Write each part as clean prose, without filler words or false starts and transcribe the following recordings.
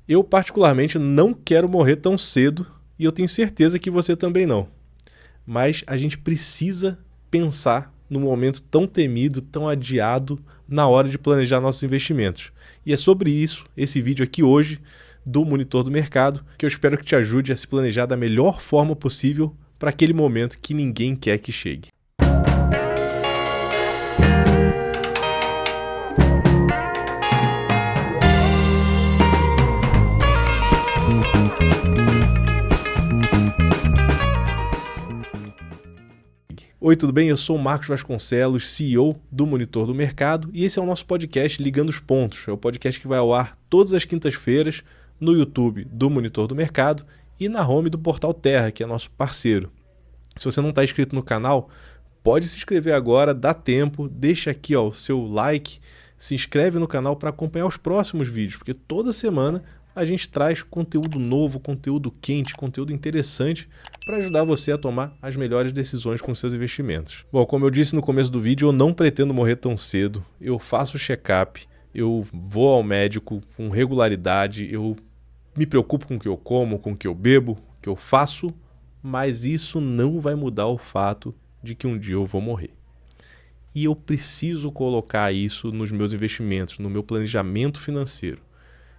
Eu particularmente não quero morrer tão cedo e eu tenho certeza que você também não. Mas a gente precisa pensar no momento tão temido, tão adiado na hora de planejar nossos investimentos. E é sobre isso esse vídeo aqui hoje do Monitor do Mercado, que eu espero que te ajude a se planejar da melhor forma possível para aquele momento que ninguém quer que chegue. Oi, tudo bem? Eu sou o Marcos Vasconcelos, CEO do Monitor do Mercado, e esse é o nosso podcast Ligando os Pontos. É o podcast que vai ao ar todas as quintas-feiras no YouTube do Monitor do Mercado e na home do Portal Terra, que é nosso parceiro. Se você não está inscrito no canal, pode se inscrever agora, dá tempo, deixa aqui o seu like, se inscreve no canal para acompanhar os próximos vídeos, porque toda semana a gente traz conteúdo novo, conteúdo quente, conteúdo interessante para ajudar você a tomar as melhores decisões com seus investimentos. Bom, como eu disse no começo do vídeo, eu não pretendo morrer tão cedo. Eu faço check-up, eu vou ao médico com regularidade, eu me preocupo com o que eu como, com o que eu bebo, o que eu faço, mas isso não vai mudar o fato de que um dia eu vou morrer. E eu preciso colocar isso nos meus investimentos, no meu planejamento financeiro.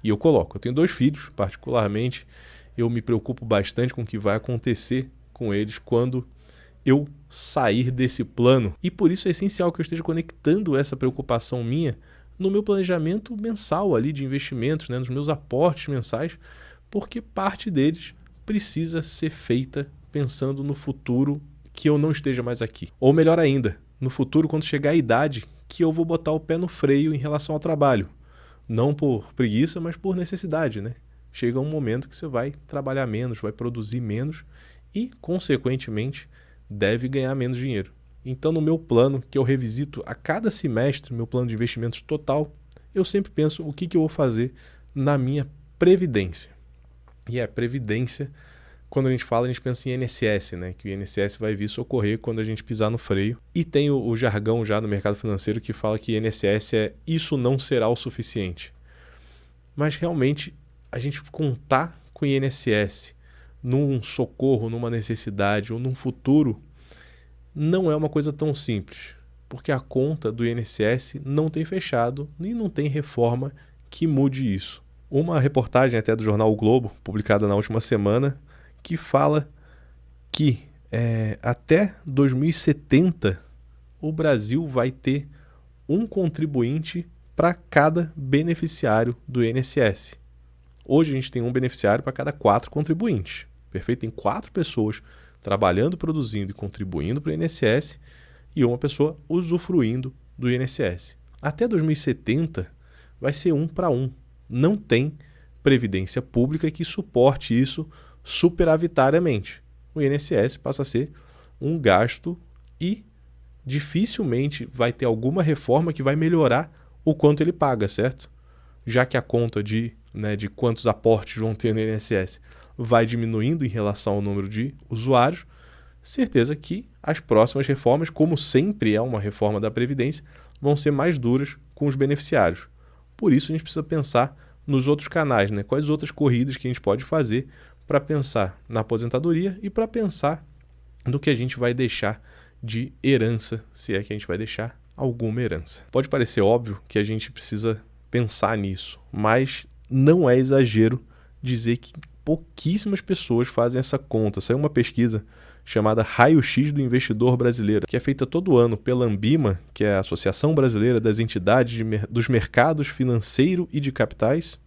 E eu coloco, eu tenho 2 filhos, particularmente, eu me preocupo bastante com o que vai acontecer com eles quando eu sair desse plano. E por isso é essencial que eu esteja conectando essa preocupação minha no meu planejamento mensal ali de investimentos, nos meus aportes mensais, porque parte deles precisa ser feita pensando no futuro que eu não esteja mais aqui. Ou melhor ainda, no futuro quando chegar a idade que eu vou botar o pé no freio em relação ao trabalho. Não por preguiça, mas por necessidade, Chega um momento que você vai trabalhar menos, vai produzir menos e, consequentemente, deve ganhar menos dinheiro. Então, no meu plano, que eu revisito a cada semestre, meu plano de investimentos total, eu sempre penso o que eu vou fazer na minha previdência. E a previdência, quando a gente fala, a gente pensa em INSS, que o INSS vai vir socorrer quando a gente pisar no freio. E tem o jargão já no mercado financeiro que fala que INSS isso não será o suficiente. Mas realmente a gente contar com o INSS num socorro, numa necessidade ou num futuro não é uma coisa tão simples. Porque a conta do INSS não tem fechado e não tem reforma que mude isso. Uma reportagem até do jornal O Globo, publicada na última semana, que fala que até 2070 o Brasil vai ter um contribuinte para cada beneficiário do INSS. Hoje a gente tem um beneficiário para cada 4 contribuintes. Perfeito? Tem 4 pessoas trabalhando, produzindo e contribuindo para o INSS e uma pessoa usufruindo do INSS. Até 2070 vai ser 1 para 1. Não tem previdência pública que suporte isso superavitariamente. O INSS passa a ser um gasto e dificilmente vai ter alguma reforma que vai melhorar o quanto ele paga, certo? Já que a conta de quantos aportes vão ter no INSS vai diminuindo em relação ao número de usuários, certeza que as próximas reformas, como sempre é uma reforma da Previdência, vão ser mais duras com os beneficiários. Por isso a gente precisa pensar nos outros canais, quais outras corridas que a gente pode fazer para pensar na aposentadoria e para pensar no que a gente vai deixar de herança, se é que a gente vai deixar alguma herança. Pode parecer óbvio que a gente precisa pensar nisso, mas não é exagero dizer que pouquíssimas pessoas fazem essa conta. Saiu uma pesquisa chamada Raio-X do Investidor Brasileiro, que é feita todo ano pela Ambima, que é a Associação Brasileira das Entidades dos Mercados Financeiro e de Capitais,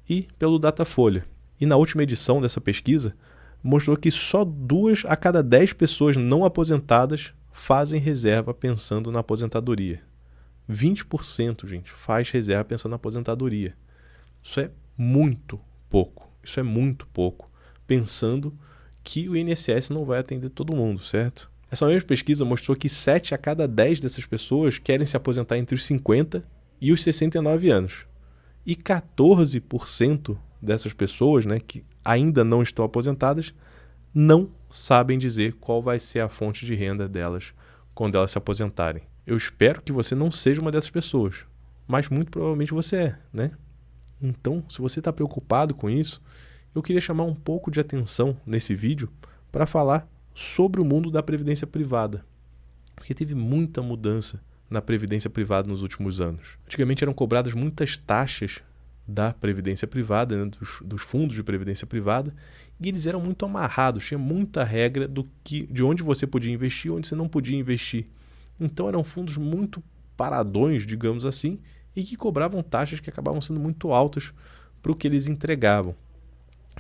e pelo Datafolha. E na última edição dessa pesquisa, mostrou que só 2 a cada 10 pessoas não aposentadas fazem reserva pensando na aposentadoria. 20%, gente, faz reserva pensando na aposentadoria. Isso é muito pouco. Isso é muito pouco, pensando que o INSS não vai atender todo mundo, certo? Essa mesma pesquisa mostrou que 7 a cada 10 dessas pessoas querem se aposentar entre os 50 e os 69 anos. E 14% dessas pessoas, que ainda não estão aposentadas, não sabem dizer qual vai ser a fonte de renda delas quando elas se aposentarem. Eu espero que você não seja uma dessas pessoas, mas muito provavelmente você é, Então, se você está preocupado com isso, eu queria chamar um pouco de atenção nesse vídeo para falar sobre o mundo da previdência privada, porque teve muita mudança na previdência privada nos últimos anos. Antigamente eram cobradas muitas taxas da previdência privada, né, dos fundos de previdência privada, e eles eram muito amarrados, tinha muita regra de onde você podia investir e onde você não podia investir. Então eram fundos muito paradões, digamos assim, e que cobravam taxas que acabavam sendo muito altas para o que eles entregavam.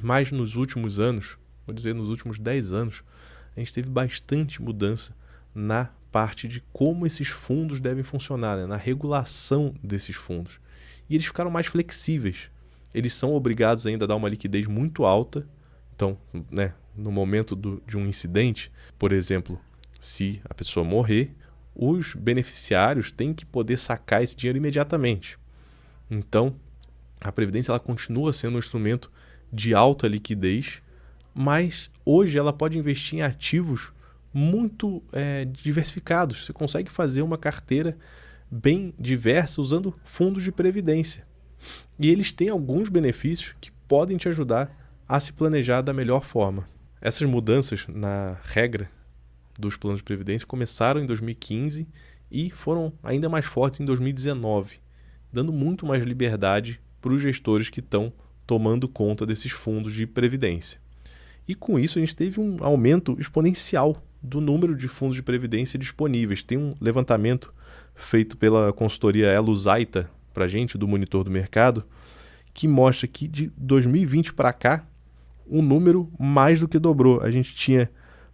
Mas nos últimos anos, vou dizer nos últimos 10 anos, a gente teve bastante mudança na parte de como esses fundos devem funcionar, né? Na regulação desses fundos. E eles ficaram mais flexíveis. Eles são obrigados ainda a dar uma liquidez muito alta. Então, né, no momento de um incidente, por exemplo, se a pessoa morrer, os beneficiários têm que poder sacar esse dinheiro imediatamente. Então, a Previdência ela continua sendo um instrumento de alta liquidez, mas hoje ela pode investir em ativos muito diversificados. Você consegue fazer uma carteira bem diversa usando fundos de previdência. E eles têm alguns benefícios que podem te ajudar a se planejar da melhor forma. Essas mudanças na regra dos planos de previdência começaram em 2015 e foram ainda mais fortes em 2019, dando muito mais liberdade para os gestores que estão tomando conta desses fundos de previdência. E com isso a gente teve um aumento exponencial do número de fundos de previdência disponíveis. Tem um levantamento feito pela consultoria Elusaita para a gente, do Monitor do Mercado, que mostra que de 2020 para cá, o número mais do que dobrou. A gente tinha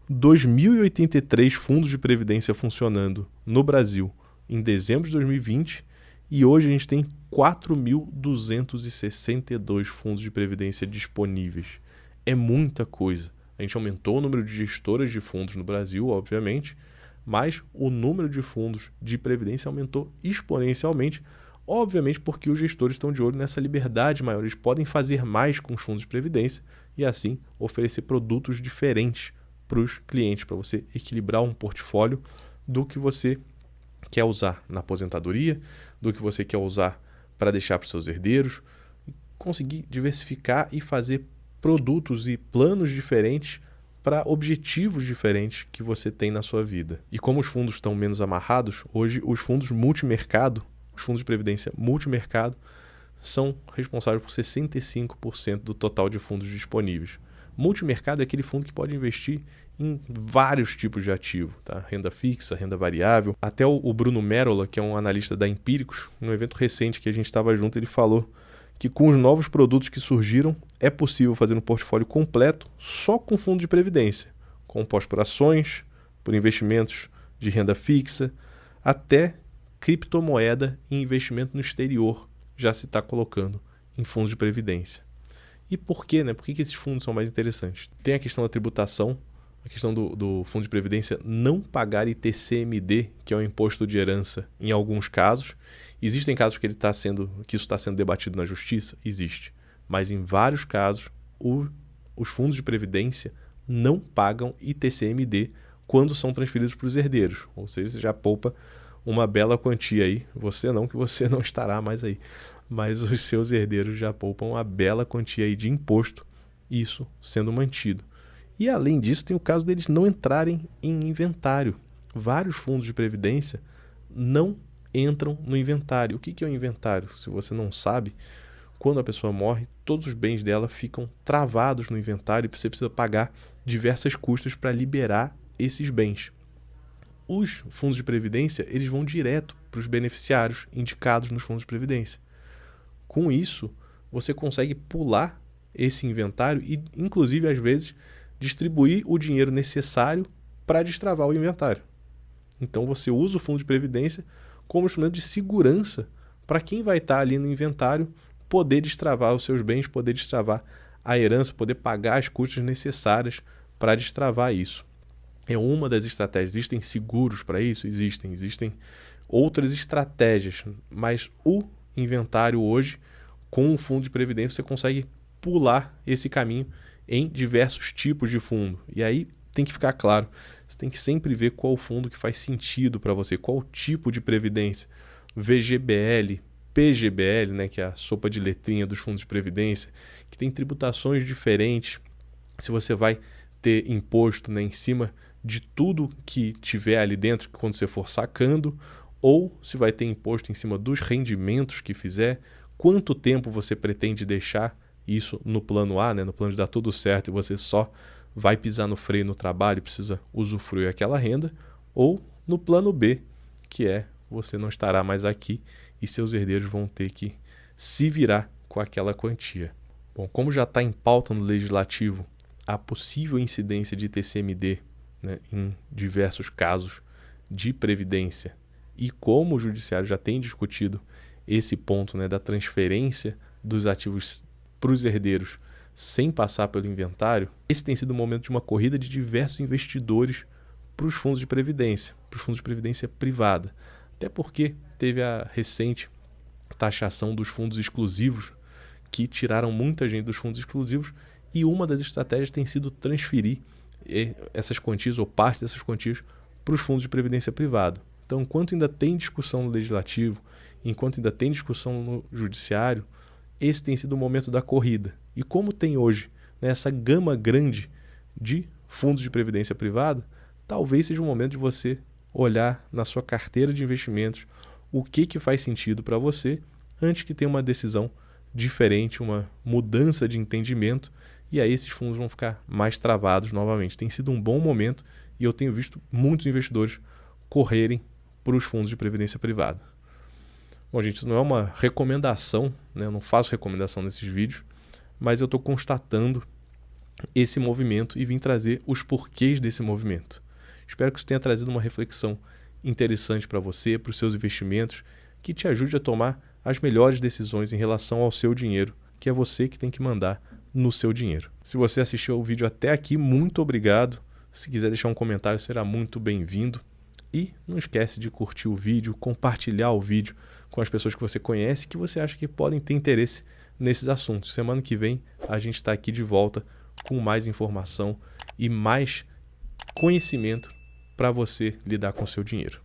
2.083 fundos de previdência funcionando no Brasil em dezembro de 2020 e hoje a gente tem 4.262 fundos de previdência disponíveis. É muita coisa. A gente aumentou o número de gestoras de fundos no Brasil, obviamente, mas o número de fundos de previdência aumentou exponencialmente, obviamente porque os gestores estão de olho nessa liberdade maior. Eles podem fazer mais com os fundos de previdência e assim oferecer produtos diferentes para os clientes, para você equilibrar um portfólio do que você quer usar na aposentadoria, do que você quer usar para deixar para os seus herdeiros, conseguir diversificar e fazer produtos e planos diferentes para objetivos diferentes que você tem na sua vida. E como os fundos estão menos amarrados, hoje os fundos multimercado, os fundos de previdência multimercado, são responsáveis por 65% do total de fundos disponíveis. Multimercado é aquele fundo que pode investir em vários tipos de ativo, tá? Renda fixa, renda variável. Até o Bruno Merola, que é um analista da Empíricos, num evento recente que a gente estava junto, ele falou que com os novos produtos que surgiram, é possível fazer um portfólio completo só com fundo de previdência, composto por ações, por investimentos de renda fixa, até criptomoeda e investimento no exterior já se está colocando em fundos de previdência. E por quê, né? Por que esses fundos são mais interessantes? Tem a questão da tributação, a questão do fundo de previdência não pagar ITCMD, que é o imposto de herança, em alguns casos. Existem casos que isso está sendo debatido na justiça? Existe. Mas em vários casos, os fundos de previdência não pagam ITCMD quando são transferidos para os herdeiros. Ou seja, você já poupa uma bela quantia aí. Você não, que você não estará mais aí. Mas os seus herdeiros já poupam uma bela quantia aí de imposto, isso sendo mantido. E além disso, tem o caso deles não entrarem em inventário. Vários fundos de previdência não entram no inventário. O que é o inventário? Se você não sabe, quando a pessoa morre, todos os bens dela ficam travados no inventário e você precisa pagar diversas custas para liberar esses bens. Os fundos de previdência, eles vão direto para os beneficiários indicados nos fundos de previdência. Com isso, você consegue pular esse inventário e, inclusive, às vezes, distribuir o dinheiro necessário para destravar o inventário. Então, você usa o fundo de previdência como instrumento de segurança para quem vai estar ali no inventário poder destravar os seus bens, poder destravar a herança, poder pagar as custas necessárias para destravar isso. É uma das estratégias. Existem seguros para isso? Existem outras estratégias, mas o inventário hoje, com o fundo de previdência, você consegue pular esse caminho em diversos tipos de fundo. E aí tem que ficar claro, você tem que sempre ver qual fundo que faz sentido para você, qual tipo de previdência. VGBL, PGBL, né, que é a sopa de letrinha dos fundos de previdência, que tem tributações diferentes. Se você vai ter imposto, né, em cima de tudo que tiver ali dentro quando você for sacando, ou se vai ter imposto em cima dos rendimentos que fizer, quanto tempo você pretende deixar isso no plano A, né, no plano de dar tudo certo e você só vai pisar no freio no trabalho e precisa usufruir aquela renda, ou no plano B, que é você não estará mais aqui e seus herdeiros vão ter que se virar com aquela quantia. Bom, como já está em pauta no legislativo a possível incidência de TCMD, né, em diversos casos de previdência, e como o judiciário já tem discutido esse ponto, né, da transferência dos ativos para os herdeiros sem passar pelo inventário, esse tem sido o momento de uma corrida de diversos investidores para os fundos de previdência privada. Até porque teve a recente taxação dos fundos exclusivos, que tiraram muita gente dos fundos exclusivos, e uma das estratégias tem sido transferir essas quantias ou parte dessas quantias para os fundos de previdência privado. Então, enquanto ainda tem discussão no legislativo, enquanto ainda tem discussão no judiciário, esse tem sido o momento da corrida. E como tem hoje, né, essa gama grande de fundos de previdência privada, talvez seja o momento de você olhar na sua carteira de investimentos o que faz sentido para você antes que tenha uma decisão diferente, uma mudança de entendimento, e aí esses fundos vão ficar mais travados novamente. Tem sido um bom momento e eu tenho visto muitos investidores correrem para os fundos de previdência privada. Bom, gente, isso não é uma recomendação, né? Eu não faço recomendação nesses vídeos, mas eu estou constatando esse movimento e vim trazer os porquês desse movimento. Espero que isso tenha trazido uma reflexão interessante para você, para os seus investimentos, que te ajude a tomar as melhores decisões em relação ao seu dinheiro, que é você que tem que mandar no seu dinheiro. Se você assistiu o vídeo até aqui, muito obrigado. Se quiser deixar um comentário, será muito bem-vindo. E não esquece de curtir o vídeo, compartilhar o vídeo com as pessoas que você conhece, que você acha que podem ter interesse nesses assuntos. Semana que vem a gente está aqui de volta com mais informação e mais conhecimento para você lidar com o seu dinheiro.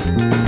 Thank you.